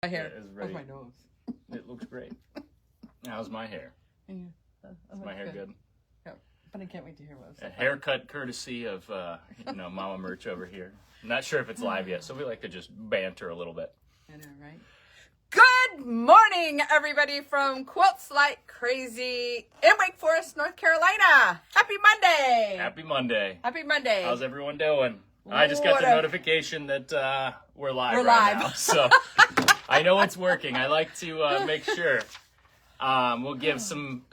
My hair. It is How's ready. my nose? It looks great. How's my hair? Yeah, Is my hair good? Yeah, but I can't wait to hear what A haircut courtesy of, Mama Merch over here. I'm not sure if it's live yet, so we like to just banter a little bit. I know, right? Good morning, everybody from Quilts Like Crazy in Wake Forest, North Carolina. Happy Monday! Happy Monday. Happy Monday. How's everyone doing? I just got the notification that we're live We're right live. now, so I know it's working. I like to make sure. We'll give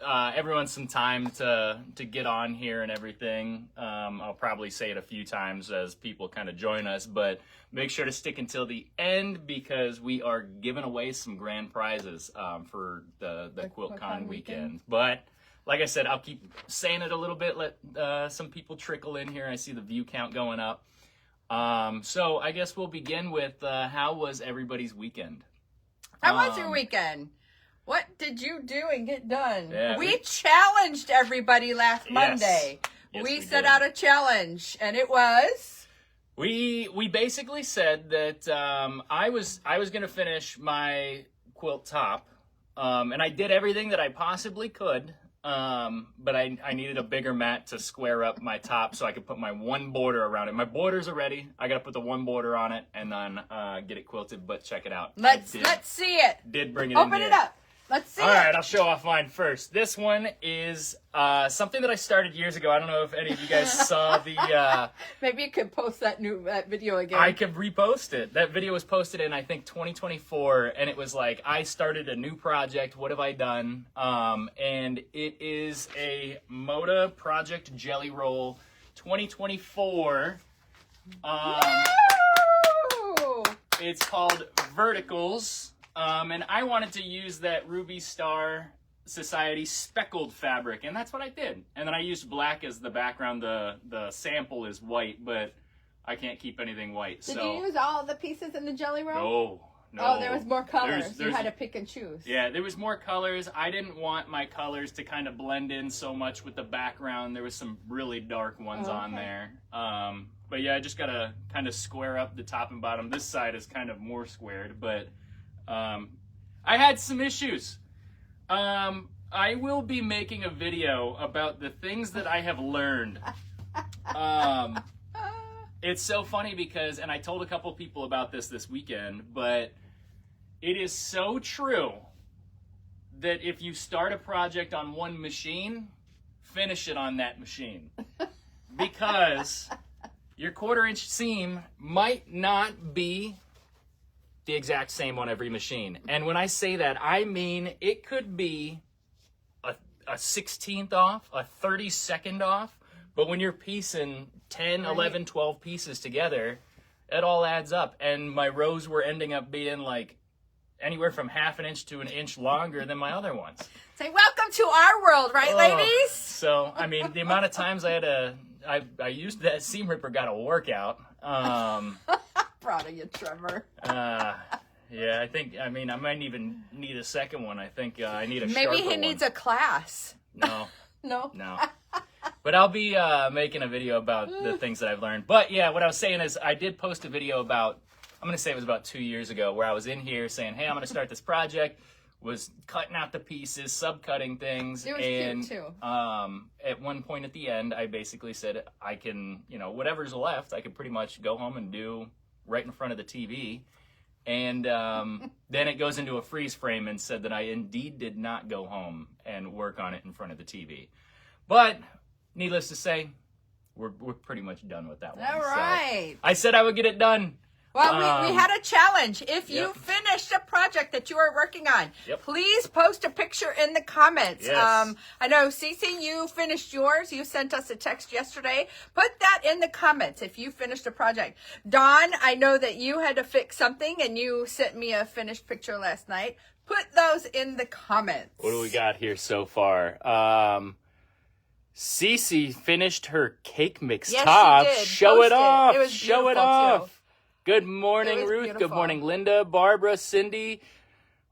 everyone some time to get on here and everything. I'll probably say it a few times as people kind of join us, but make sure to stick until the end because we are giving away some grand prizes for the QuiltCon weekend. But like I said, I'll keep saying it a little bit. Let some people trickle in here. I see the view count going up. So I guess we'll begin with how was everybody's weekend? How was your weekend? What did you do and get done? Yeah, we challenged everybody last Monday. Yes, we we set did. out a challenge, and it was... We basically said that I was going to finish my quilt top, and I did everything that I possibly could, but I needed a bigger mat to square up my top so I could put my one border around it. My borders are ready. I got to put the one border on it and then get it quilted, but check it out. Let's see it. Did bring it Open in it here. up. Let's see All it. right, I'll show off mine first. This one is something that I started years ago. I don't know if any of you guys saw the... Maybe you could post that video again. I could repost it. That video was posted in, I think, 2024, and it was like, I started a new project. What have I done? And it is a Moda Project Jelly Roll 2024. Woo! It's called Verticals. And I wanted to use that Ruby Star Society speckled fabric, and that's what I did. And then I used black as the background. The sample is white, but I can't keep anything white. Did you use all the pieces in the jelly roll? No. Oh, there was more colors. There's You had to pick and choose. Yeah, there was more colors. I didn't want my colors to kind of blend in so much with the background. There was some really dark ones on there. But yeah, I just gotta kind of square up the top and bottom. This side is kind of more squared, but I had some issues. I will be making a video about the things that I have learned. It's so funny because, and I told a couple people about this weekend, but it is so true that if you start a project on one machine, finish it on that machine. Because your 1/4 inch seam might not be the exact same on every machine. And when I say that, I mean it could be a 16th off, a 32nd off, but when you're piecing 10, 11, 12 pieces together, it all adds up. And my rows were ending up being like anywhere from 1/2 inch to 1 inch longer than my other ones. Say, welcome to our world, right, ladies? So, I mean, the amount of times I used that seam ripper got a workout. Proud of you, Trevor. Yeah, I might even need a second one. I think I need a Maybe sharper he one. needs a class. No. No? No. But I'll be making a video about the things that I've learned. But yeah, what I was saying is I did post a video about, I'm going to say it was about 2 years ago, where I was in here saying, hey, I'm going to start this project, was cutting out the pieces, subcutting things. It was and, cute, too. At one point at the end, I basically said I can, whatever's left, I could pretty much go home and do right in front of the TV. And then it goes into a freeze frame and said that I indeed did not go home and work on it in front of the TV. But needless to say, we're pretty much done with that one. All right. So I said I would get it done. Well, we had a challenge. If you finished a project that you are working on, please post a picture in the comments. Yes. I know, Cece, you finished yours. You sent us a text yesterday. Put that in the comments if you finished a project. Dawn, I know that you had to fix something, and you sent me a finished picture last night. Put those in the comments. What do we got here so far? Cece finished her cake mix top. She did. Show Post it off. It was Show it beautiful, off. too. Good morning, It was Ruth. beautiful. Good morning, Linda, Barbara, Cindy.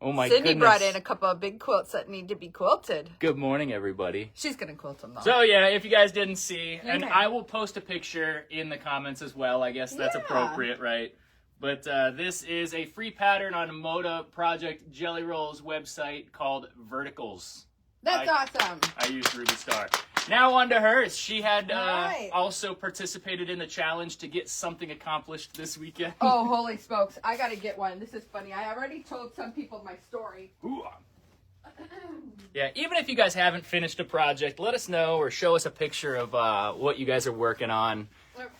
Oh my Cindy goodness. brought in a couple of big quilts that need to be quilted. Good morning, everybody. She's going to quilt them, though. So yeah, if you guys didn't see, and Okay. I will post a picture in the comments as well. I guess that's Yeah. appropriate, right? But this is a free pattern on Moda Project Jelly Roll's website called Verticals. That's awesome. I used Ruby Star. Now on to hers. She had Right. also participated in the challenge to get something accomplished this weekend. Oh, holy smokes. I got to get one. This is funny. I already told some people my story. Ooh. Yeah, even if you guys haven't finished a project, let us know or show us a picture of what you guys are working on,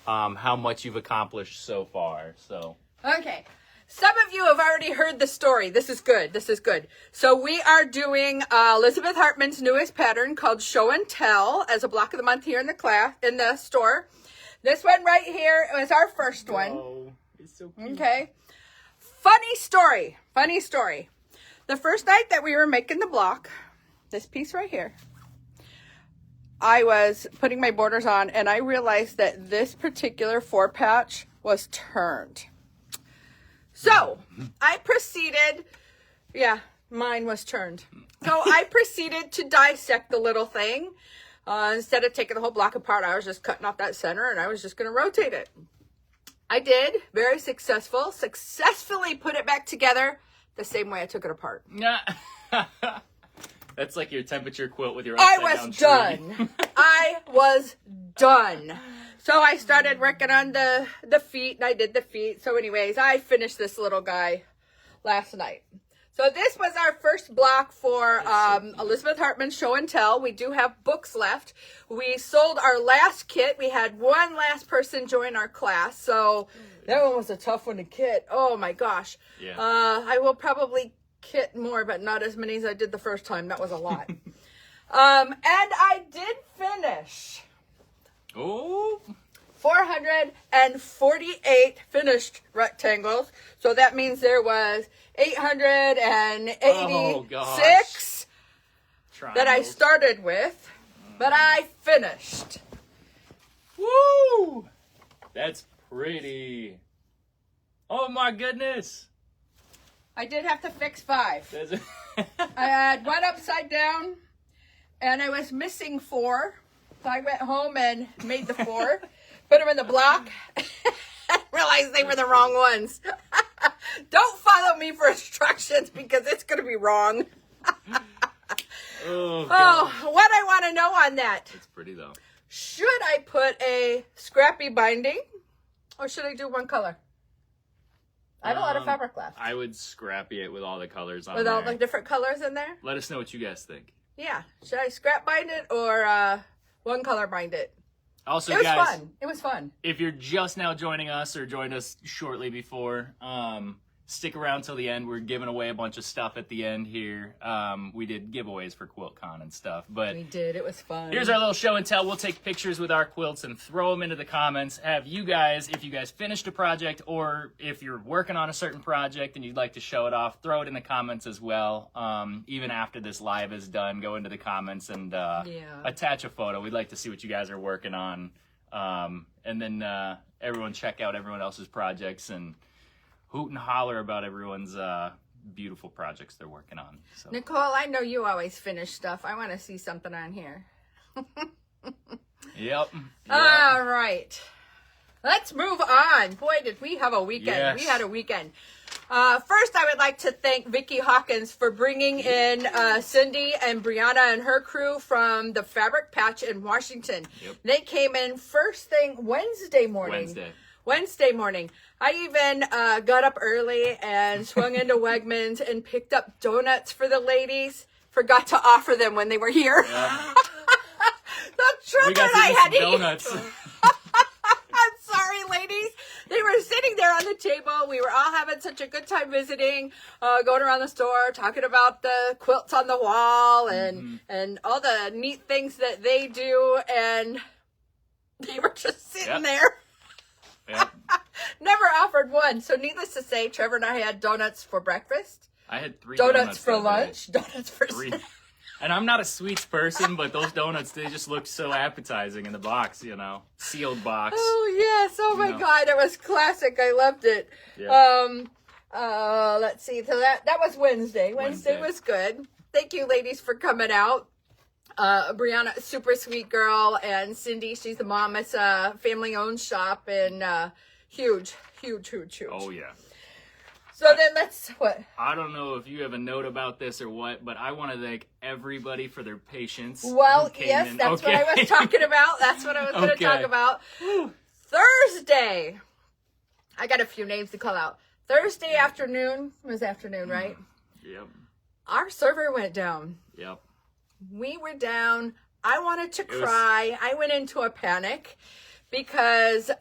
how much you've accomplished so far. So Okay. Some of you have already heard the story. This is good. This is good. So we are doing Elizabeth Hartman's newest pattern called Show and Tell as a block of the month here in the store. This one right here was our first one. Oh, it's so cute. Okay. Funny story. Funny story. The first night that we were making the block, this piece right here, I was putting my borders on and I realized that this particular four patch was turned. So I proceeded, yeah, mine was turned. So I proceeded to dissect the little thing. Instead of taking the whole block apart, I was just cutting off that center and I was just going to rotate it. I did, very successfully put it back together the same way I took it apart. That's like your temperature quilt with your I upside was down tree. done. I was done. So I started working on the feet, and I did the feet. So anyways, I finished this little guy last night. So this was our first block for Elizabeth Hartman's Show and Tell. We do have books left. We sold our last kit. We had one last person join our class. So that one was a tough one to kit. Oh my gosh. Yeah. I will probably kit more, but not as many as I did the first time. That was a lot. And I did finish. Oh. 448 finished rectangles. So that means there was 886 that I started with, but I finished. Woo! That's pretty. Oh my goodness. I did have to fix 5. That's I had one upside down, and I was missing 4. So I went home and made the 4, put them in the block, and realized they were the wrong ones. Don't follow me for instructions because it's going to be wrong. Oh, what I want to know on that. It's pretty though. Should I put a scrappy binding or should I do one color? I have a lot of fabric left. I would scrappy it with all the colors on With there. all the different colors in there? Let us know what you guys think. Yeah. Should I scrap bind it or one color bind it? Also, It was guys, fun. It was fun. if you're just now joining us or joined us shortly before, stick around till the end. We're giving away a bunch of stuff at the end here. We did giveaways for QuiltCon and stuff, but We did. It was fun. here's our little show and tell. We'll take pictures with our quilts and throw them into the comments. Have you guys, if you guys finished a project or if you're working on a certain project and you'd like to show it off, throw it in the comments as well. Even after this live is done, go into the comments and attach a photo. We'd like to see what you guys are working on. And then everyone check out everyone else's projects and hoot and holler about everyone's beautiful projects they're working on. So. Nicole, I know you always finish stuff. I want to see something on here. Yep. All right. Let's move on. Boy, did we have a weekend. Yes. We had a weekend. First, I would like to thank Vicki Hawkins for bringing in Cindy and Brianna and her crew from the Fabric Patch in Washington. Yep. They came in first thing Wednesday morning. Wednesday morning. I even got up early and swung into Wegmans and picked up donuts for the ladies. Forgot to offer them when they were here. Yeah. The truck We got that I had to donuts. eat. I'm sorry, ladies. They were sitting there on the table. We were all having such a good time visiting, going around the store, talking about the quilts on the wall and all the neat things that they do. And they were just sitting there. Yep. Never offered one. So needless to say, Trevor and I had donuts for breakfast. I had 3 Donuts for that day. lunch. Donuts for 3. snack. And I'm not a sweets person, but those donuts, they just look so appetizing in the box, sealed box. Oh, yes. Oh, my No. God. It was classic. I loved it. Yeah. Let's see. So that was Wednesday. Wednesday was good. Thank you, ladies, for coming out. Brianna, super sweet girl, and Cindy, she's the mom. It's a family-owned shop, and huge Huge. Oh, yeah. So then what? I don't know if you have a note about this or what, but I want to thank everybody for their patience. Well, yes, that's what I was talking about. That's what I was going to talk about. Thursday. I got a few names to call out. Thursday afternoon. It was afternoon, right? Yep. Our server went down. Yep. We were down. I wanted to cry. I went into a panic because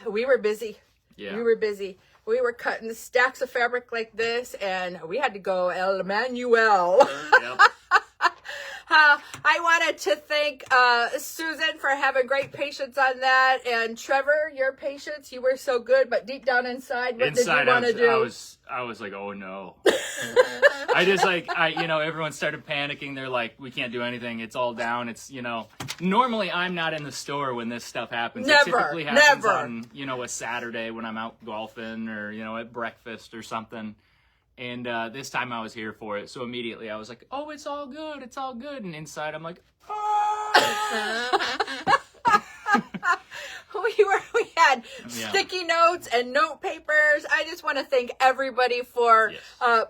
we were busy. Yeah. We were busy. We were cutting stacks of fabric like this, and we had to go El Manuel. Yep. I wanted to thank Susan for having great patience on that, and Trevor, your patience, you were so good, but deep down inside, what did you want to do? I was like, oh no. Everyone started panicking. They're like, we can't do anything. It's all down. It's, normally I'm not in the store when this stuff happens. It typically happens on, a Saturday when I'm out golfing or, at breakfast or something. And this time I was here for it. So immediately I was like, oh, it's all good. It's all good. And inside I'm like, oh. We had sticky notes and note papers. I just want to thank everybody for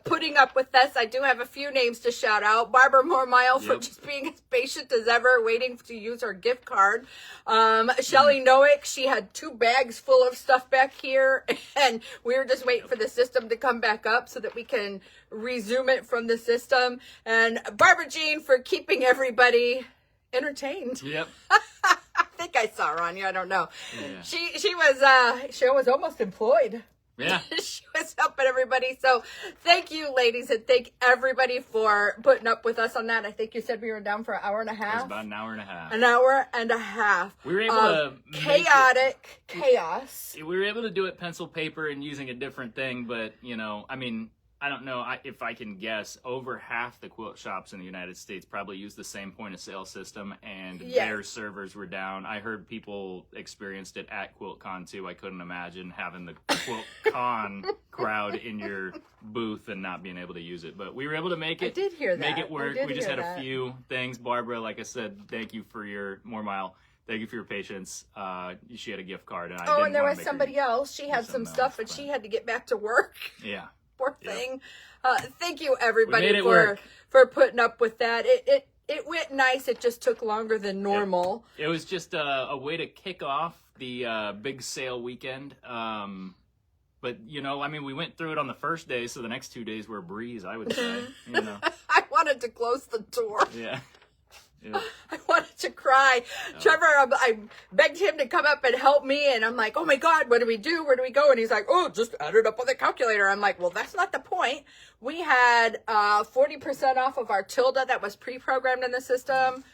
putting up with us. I do have a few names to shout out. Barbara Mormile for just being as patient as ever, waiting to use her gift card. Shelly Nowick, she had 2 bags full of stuff back here, and we were just waiting for the system to come back up so that we can resume it from the system. And Barbara Jean for keeping everybody entertained. Yep. I think I saw her on you. I don't know. Yeah. She was almost employed. Yeah. She was helping everybody. So thank you, ladies, and thank everybody for putting up with us on that. I think you said we were down for an hour and a half. It was about an hour and a half. An hour and a half. We were able to chaos. We were able to do it pencil paper and using a different thing, but I don't know if I can guess, over half the quilt shops in the United States probably use the same point of sale system, and their servers were down. I heard people experienced it at QuiltCon too. I couldn't imagine having the QuiltCon crowd in your booth and not being able to use it. But we were able to make it. I did hear that. Make it work. We just had a few things. Barbara, like I said, thank you for your Thank you for your patience. She had a gift card, and and there was somebody else. She had some stuff, but she had to get back to work. Yeah. Poor thing. Thank you, everybody, for putting up with that. It went nice. It just took longer than normal. It was just a way to kick off the big sale weekend. But we went through it on the first day, so the next 2 days were a breeze, I would say. I wanted to close the door. Yeah. I wanted to cry. Trevor, I begged him to come up and help me, and I'm like, oh my God, what do we do? Where do we go? And he's like, oh, just add it up on the calculator. I'm like, well, that's not the point. We had 40% off of our Tilda that was pre-programmed in the system.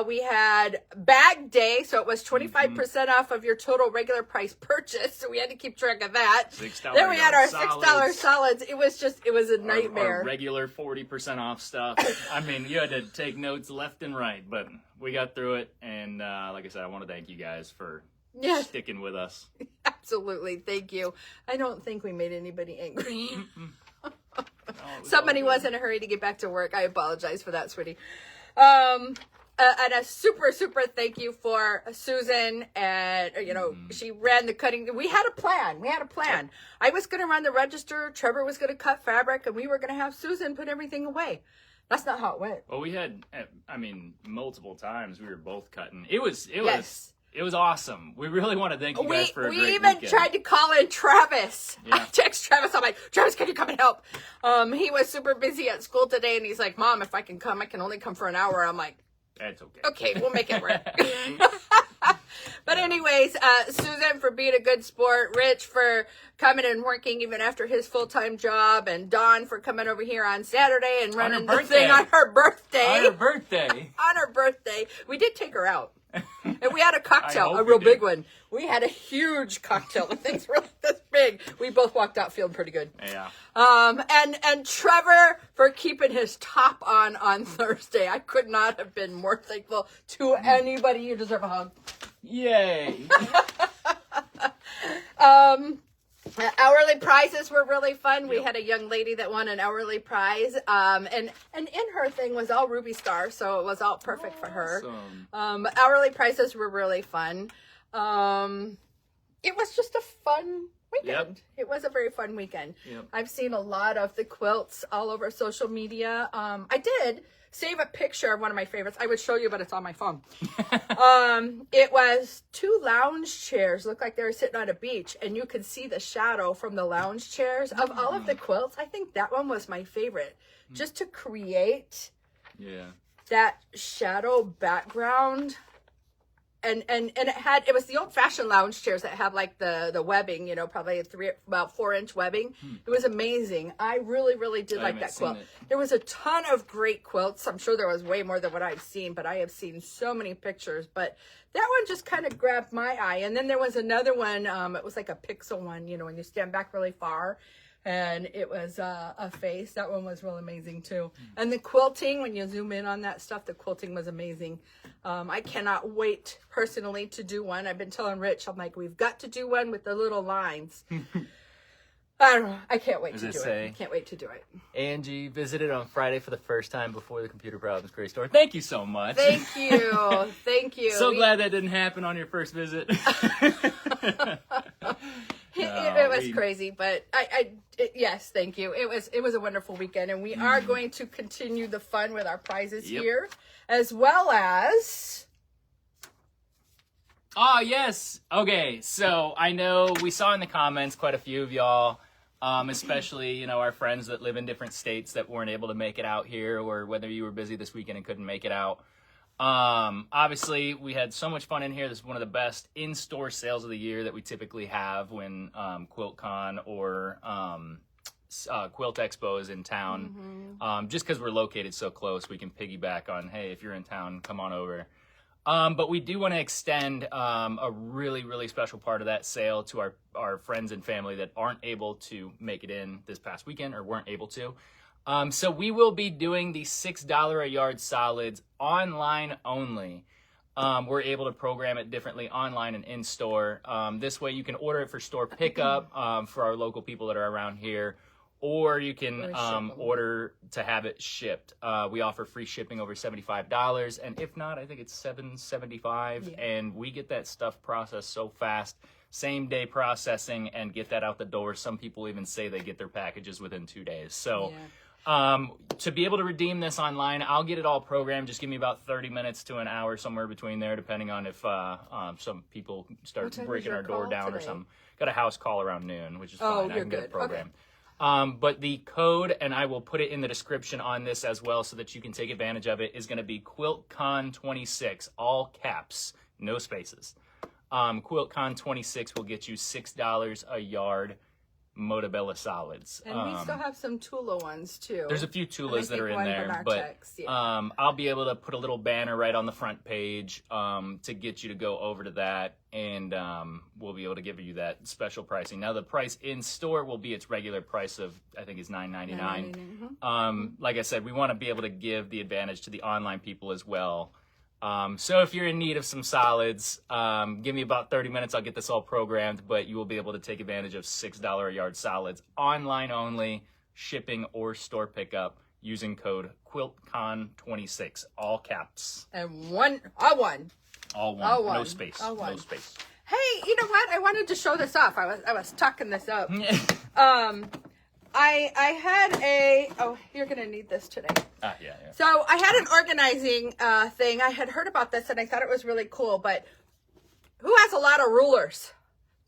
We had bag day, so it was 25% off of your total regular price purchase. So we had to keep track of that. Then we had our $6 solids. It was a nightmare. Our regular 40% off stuff. You had to take notes left and right, but we got through it. And like I said, I want to thank you guys for sticking with us. Absolutely. Thank you. I don't think we made anybody angry. Somebody was in a hurry to get back to work. I apologize for that, sweetie. And a super thank you for Susan, and she ran the cutting. We had a plan. I was going to run the register. Trevor was going to cut fabric, and we were going to have Susan put everything away. That's not how it went. Well, we had, multiple times we were both cutting. It was awesome. We really want to thank you guys for a great We even tried to call in Travis. Yeah. I text Travis. I'm like, Travis, can you come and help? He was super busy at school today, and he's like, Mom, if I can come, I can only come for an hour. I'm like, that's okay. Okay, we'll make it work. But anyways, Susan for being a good sport, Rich for coming and working even after his full-time job, and Dawn for coming over here on Saturday and running the thing on her birthday. On her birthday. We did take her out. And we had a cocktail, a real big one. We had a huge cocktail. The thing's really this big. We both walked out feeling pretty good. Yeah. And Trevor for keeping his top on Thursday. I could not have been more thankful to anybody. You deserve a hug. Yay. Hourly prizes were really fun. We had a young lady that won an hourly prize. And in her thing was all Ruby Star, so it was all perfect for her. Hourly prizes were really fun. It was just a fun weekend. It was a very fun weekend. I've seen a lot of the quilts all over social media. I did save a picture of one of my favorites. I would show you, but it's on my phone. It was 2 lounge chairs, looked like they were sitting on a beach, and you could see the shadow from the lounge chairs. Of all of the quilts, I think that one was my favorite. Just to create that shadow background. And it was the old-fashioned lounge chairs that have like the webbing, probably about 4-inch webbing. It was amazing. I really did like that quilt. There was a ton of great quilts. I'm sure there was way more than what I've seen, but I have seen so many pictures. But that one just kind of grabbed my eye. And then there was another one. It was like a pixel one, when you stand back really far. And it was a face. That one was real amazing too. And the quilting, when you zoom in on that stuff, the quilting was amazing. I cannot wait personally to do one. I've been telling Rich, I'm like, we've got to do one with the little lines. I don't know. I can't wait to do it. I can't wait to do it. Angie visited on Friday for the first time before the Computer Problems Gray Store. Thank you so much. Thank you. Thank you. So glad that didn't happen on your first visit. It was crazy, but yes, thank you. It was a wonderful weekend, and we are going to continue the fun with our prizes here, as well as. Oh, yes. Okay, so I know we saw in the comments quite a few of y'all, especially, our friends that live in different states that weren't able to make it out here, or whether you were busy this weekend and couldn't make it out. Obviously, we had so much fun in here. This is one of the best in-store sales of the year that we typically have when QuiltCon or Quilt Expo is in town. Just because we're located so close, we can piggyback on, hey, if you're in town, come on over. But we do want to extend a really special part of that sale to our friends and family that aren't able to make it in this past weekend or weren't able to. So we will be doing the $6 a yard solids online only. We're able to program it differently online and in store. This way you can order it for store pickup for our local people that are around here, or you can order to have it shipped. We offer free shipping over $75, and if not, I think it's $7.75, and we get that stuff processed so fast. Same day processing and get that out the door. Some people even say they get their packages within 2 days. So. To be able to redeem this online, I'll get it all programmed. Just give me about 30 minutes to an hour, somewhere between there, depending on if some people start breaking our door down today? Or something. Got a house call around noon, which is fine. I can get it programmed. Okay. But the code, and I will put it in the description on this as well so that you can take advantage of it, is going to be QuiltCon26, all caps, no spaces. QuiltCon26 will get you $6 a yard Motabella solids. And we still have some Tula ones too. There's a few Tulas that are in there, but I'll be able to put a little banner right on the front page to get you to go over to that, and we'll be able to give you that special pricing. Now the price in store will be its regular price of, I think, is $9.99. Like I said, we want to be able to give the advantage to the online people as well. So if you're in need of some solids, give me about 30 minutes. I'll get this all programmed, but you will be able to take advantage of $6 a yard solids online only, shipping or store pickup using code QuiltCon26, all caps. And all one. No space. No space. Hey, you know what? I wanted to show this off. I was tucking this up. I had you're going to need this today. Yeah. So I had an organizing thing. I had heard about this and I thought it was really cool, but who has a lot of rulers?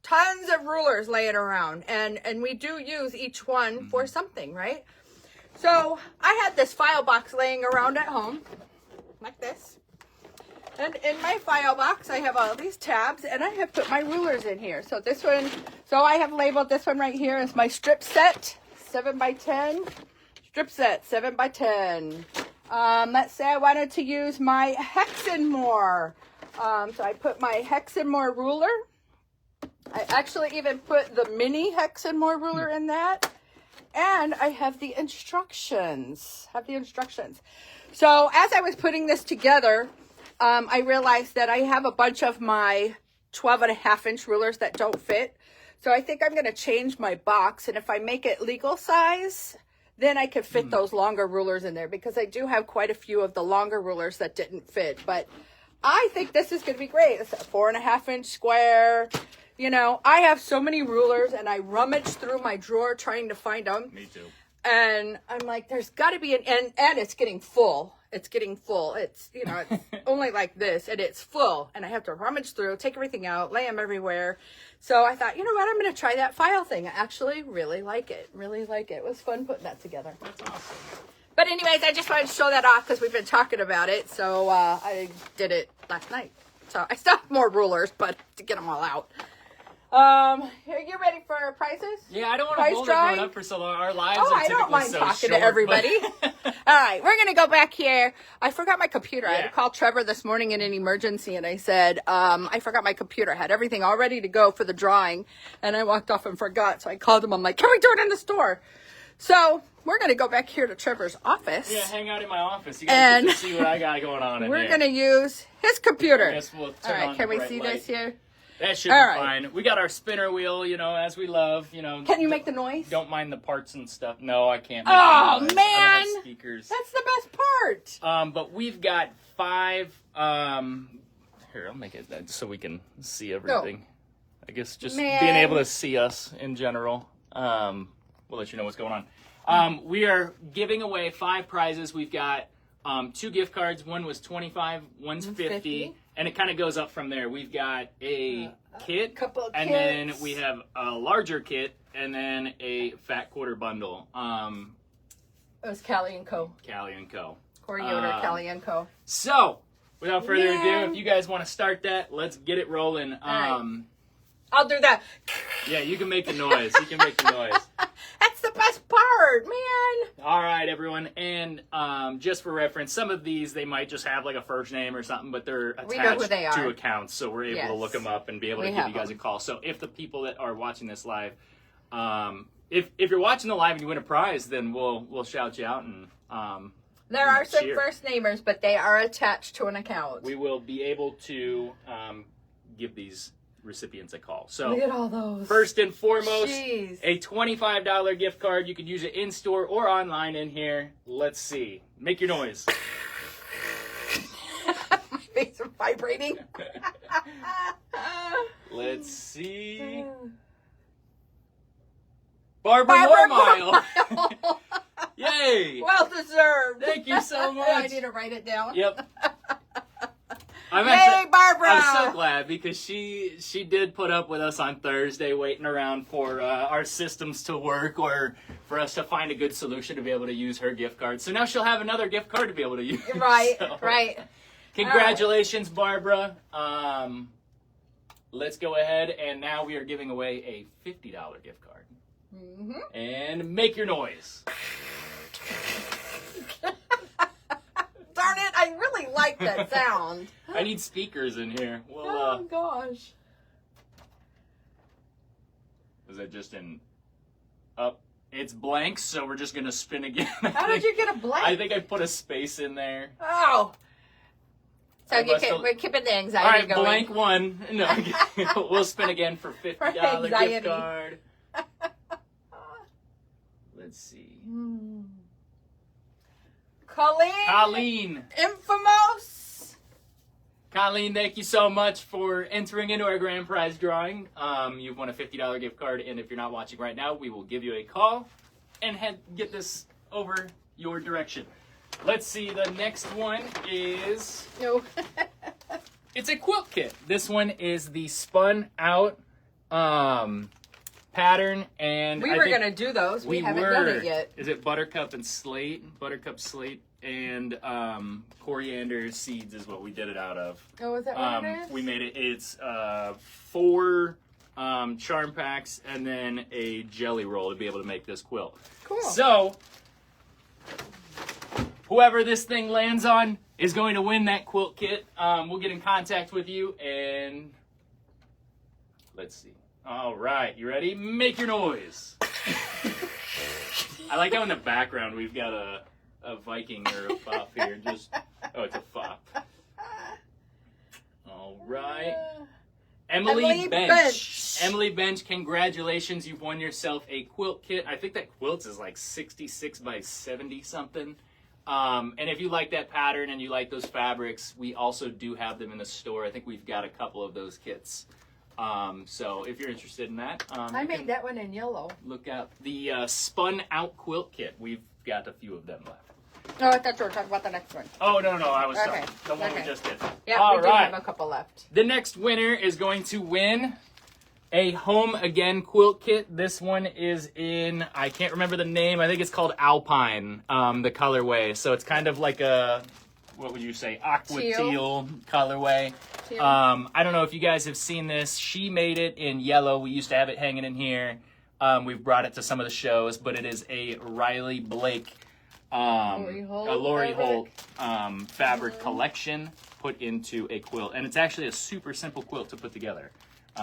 Tons of rulers laying around, and we do use each one for something, right? So I had this file box laying around at home like this. And in my file box, I have all these tabs, and I have put my rulers in here. So this one, I have labeled this one right here as my strip set, 7x10. Strip set, 7x10. Let's say I wanted to use my Hexenmore. So I put my Hexenmore ruler. I actually even put the mini Hexenmore ruler in that. And I have the instructions. So as I was putting this together, I realized that I have a bunch of my 12.5-inch rulers that don't fit. So I think I'm going to change my box. And if I make it legal size, then I could fit those longer rulers in there, because I do have quite a few of the longer rulers that didn't fit. But I think this is going to be great. It's a 4.5-inch square. You know, I have so many rulers, and I rummage through my drawer trying to find them. Me too. And I'm like, there's got to be and it's getting full. It's getting full. It's, you know, it's only like this, and it's full. And I have to rummage through, take everything out, lay them everywhere. So I thought, you know what, I'm going to try that file thing. I actually really like it. Really like it. It was fun putting that together. That's awesome. But anyways, I just wanted to show that off because we've been talking about it. So I did it last night. So I still have more rulers, but to get them all out. Are you ready for prizes? Yeah, I don't want to Prize hold drawing? everyone up for so long. Our lives Oh, are I typically don't mind so talking short, to everybody. but- All right, we're going to go back here. I forgot my computer. I had to Yeah. call Trevor this morning in an emergency, and I said, I forgot my computer. I had everything all ready to go for the drawing, and I walked off and forgot. So I called him. I'm like, can we do it in the store? So we're going to go back here to Trevor's office. Yeah, hang out in my office. You guys get And to see what I got going on in We're there. going to use his computer. I guess we'll All turn right, on can the we bright see light. this here? That should All be right. fine. We got our spinner wheel, you know, as we love, you know. Can you make the noise? Don't mind the parts and stuff. No, I can't make Oh, the noise. man. I don't have speakers. That's the best part. But we've got 5, here, I'll make it that so we can see everything. I guess just Man. being able to see us in general. We'll let you know what's going on. We are giving away 5 prizes. We've got 2 gift cards. One was $25, one's $50. And it kind of goes up from there. We've got a kit, couple of and kits. then we have a larger kit, and then a fat quarter bundle. It was Callie and Co. Callie and Co. Corey Yoder, Callie and Co. So, without further Yeah. ado, if you guys want to start that, let's get it rolling. right. I'll do that. Yeah, you can make the noise. You can make the noise. That's the best part, man. All right, everyone. And just for reference, some of these, they might just have like a first name or something, but they're We know who attached they are. to accounts, so we're able Yes. to look them up and be able We to give have you guys a them. call. So if the people that are watching this live, if you're watching the live and you win a prize, then we'll shout you out and There are some cheer. first namers, but they are attached to an account. We will be able to give these recipients a call. So Look at all those. first and foremost, Jeez. a $25 gift card. You can use it in store or online in here. Let's see. Make your noise. My face is vibrating. Let's see. Barbara Barbara Gormile. Yay. Well deserved. Thank you so I much. need to write it down. Yep. Yay, Barbara. I'm so glad because she did put up with us on Thursday waiting around for our systems to work or for us to find a good solution to be able to use her gift card. So now she'll have another gift card to be able to use. Right, So, right. Congratulations, Barbara. Let's go ahead and now we are giving away a $50 gift card. Mm-hmm. And make your noise. Darn it, I really like that sound. I need speakers in here. Well, Oh, gosh. is that just in up? It's blank, so we're just gonna spin again. How did you get a blank? I think I put a space in there. Oh. So I you must can, have- we're keeping the All anxiety right, going. blank one. No, we'll spin again for $50 anxiety. gift card. Let's see. Colleen. Infamous. Colleen, thank you so much for entering into our grand prize drawing. You've won a $50 gift card, and if you're not watching right now, we will give you a call and get this over your direction. Let's see, the next one is... No. It's a quilt kit. This one is the spun out pattern, and We I were think going to do those. We haven't were. done it yet. Is it buttercup and slate? Buttercup, slate, and coriander seeds is what we did it out of. Oh, is that what it is? We made it. It's 4 charm packs and then a jelly roll to be able to make this quilt. Cool. So, whoever this thing lands on is going to win that quilt kit. We'll get in contact with you and let's see. All right, you ready? Make your noise. I like how in the background we've got a Viking or a fop here. Oh, it's a fop. All right. Emily Bench. Emily Bench, congratulations. You've won yourself a quilt kit. I think that quilt is like 66 by 70 something. And if you like that pattern and you like those fabrics, we also do have them in the store. I think we've got a couple of those kits. So if you're interested in that, I made that one in yellow. look out the spun out quilt kit. We've got a few of them left. No, I thought you were talking about the next one. Oh, no, I was Okay. the one we Okay. just did. Yeah, All we do right. have a couple left. The next winner is going to win a Home Again quilt kit. This one is in, I can't remember the name. I think it's called Alpine, the colorway. So it's kind of like a, what would you say, aqua teal colorway. Teal. I don't know if you guys have seen this. She made it in yellow. We used to have it hanging in here. We've brought it to some of the shows, but it is a Riley Blake, Lori Holt fabric collection put into a quilt. And it's actually a super simple quilt to put together.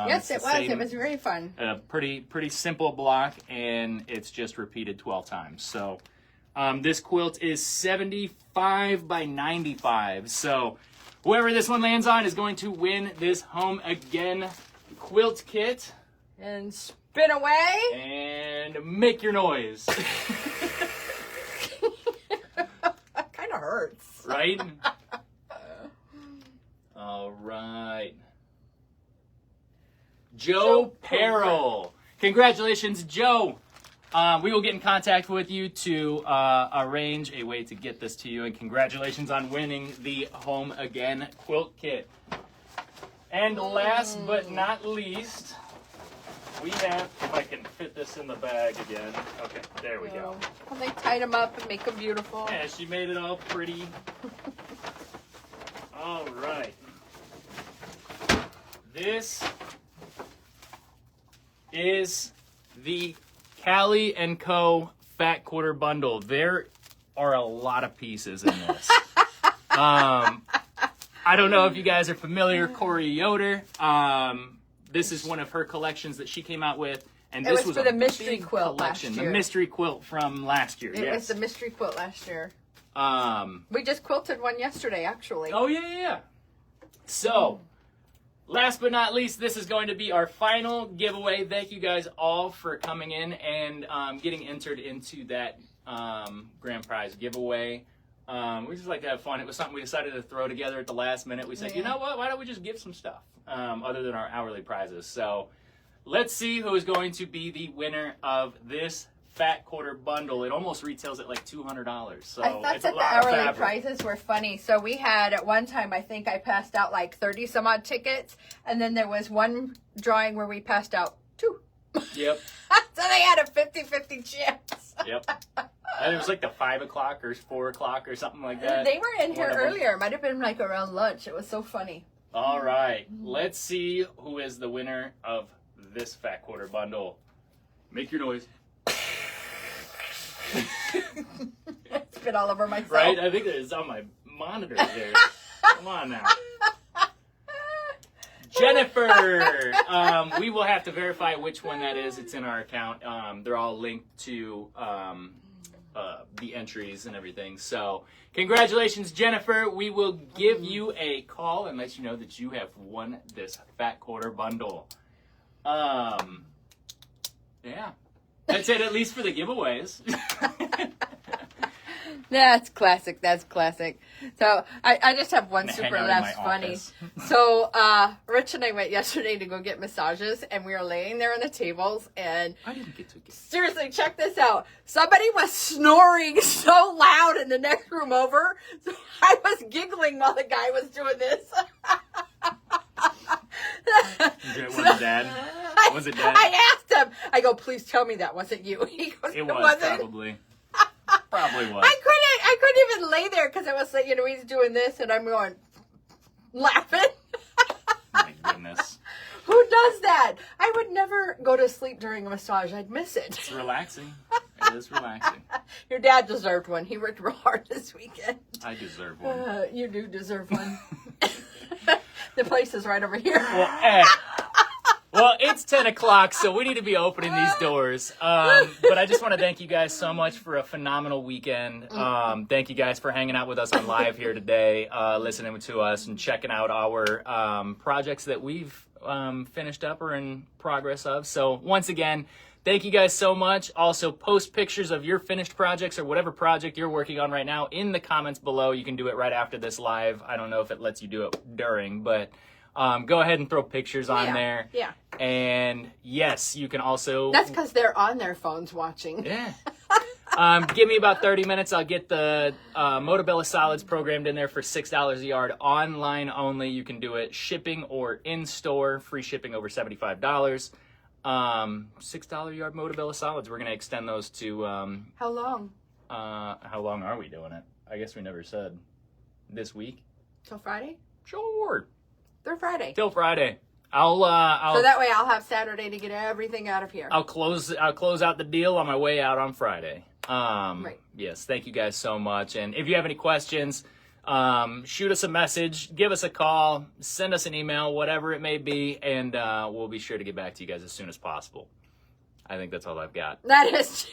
Yes, it was. It was very fun. A pretty simple block, and it's just repeated 12 times. So this quilt is 75 by 95. So whoever this one lands on is going to win this Home Again quilt kit. And spin away. And make your noise. Kind of hurts. Right? All right. Joe Peril. Congratulations, Joe. We will get in contact with you to arrange a way to get this to you. And congratulations on winning the Home Again quilt kit. And last but not least, we have, if I can fit this in the bag again. Okay, there we go. Well, they tied them up and make them beautiful. Yeah, she made it all pretty. All right. This is the Callie & Co. Fat Quarter Bundle. There are a lot of pieces in this. I don't know if you guys are familiar, Corey Yoder. This is one of her collections that she came out with. And this was for the mystery quilt collection. last year. The mystery quilt from last year. It was the mystery quilt last year. Um, We just quilted one yesterday, actually. oh, yeah. So, last but not least, this is going to be our final giveaway. Thank you guys all for coming in and getting entered into that grand prize giveaway. We just like to have fun. It was something we decided to throw together at the last minute. We said, you know what? Why don't we just give some stuff other than our hourly prizes? So let's see who is going to be the winner of this Fat Quarter Bundle. It almost retails at like $200. So I thought it's that a the lot of hourly fabric. prizes were funny. So we had, at one time, I think I passed out like 30 some odd tickets. And then there was one drawing where we passed out 2. Yep. So they had a 50-50 chance. Yep. And it was like the 5 o'clock or 4 o'clock or something like that. They were in here One of them. earlier. It might have been like around lunch. It was so funny. All right. Let's see who is the winner of this Fat Quarter Bundle. Make your noise. Spit all over myself. Right? I think it's on my monitor there. Come on now. Jennifer. We will have to verify which one that is. It's in our account. They're all linked to the entries and everything. So congratulations, Jennifer. We will give you a call and let you know that you have won this Fat Quarter Bundle. Yeah. That's it, at least for the giveaways. That's classic. That's classic. So I just have one Hang super out in that's my funny. office. So Rich and I went yesterday to go get massages, and we were laying there on the tables, and I didn't get to get. seriously, check this out. Somebody was snoring so loud in the next room over, so I was giggling while the guy was doing this. Was it Dad? Was it Dad? I asked him. I go, please tell me that wasn't you. He goes, It was wasn't. probably. Probably was. I couldn't even lay there because I was like, he's doing this, and I'm going laughing. My goodness. Who does that? I would never go to sleep during a massage. I'd miss it. It's relaxing. It is relaxing. Your dad deserved one. He worked real hard this weekend. I deserve one. You do deserve one. The place is right over here. Well, it's 10 o'clock, so we need to be opening these doors. But I just want to thank you guys so much for a phenomenal weekend. Thank you guys for hanging out with us on live here today, listening to us and checking out our projects that we've finished up or in progress of. So once again, thank you guys so much. Also, post pictures of your finished projects or whatever project you're working on right now in the comments below. You can do it right after this live. I don't know if it lets you do it during, but Go ahead and throw pictures on there. Yeah. And yes, you can also... That's because they're on their phones watching. Yeah. Give me about 30 minutes. I'll get the Motabella solids programmed in there for $6 a yard. Online only. You can do it shipping or in-store. Free shipping over $75. $6 a yard Motabella solids. We're going to extend those to... How long? How long are we doing it? I guess we never said. This week? Till Friday? Sure. They're Friday. Till Friday. I'll so that way I'll have Saturday to get everything out of here. I'll close out the deal on my way out on Friday. Right. Yes, thank you guys so much. And if you have any questions, shoot us a message, give us a call, send us an email, whatever it may be, and we'll be sure to get back to you guys as soon as possible. I think that's all I've got. That is true.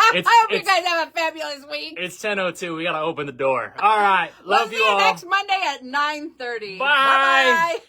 I hope you guys have a fabulous week. It's 10:02. We got to open the door. All right. Love you all. We'll see you next Monday at 9:30. Bye. Bye-bye.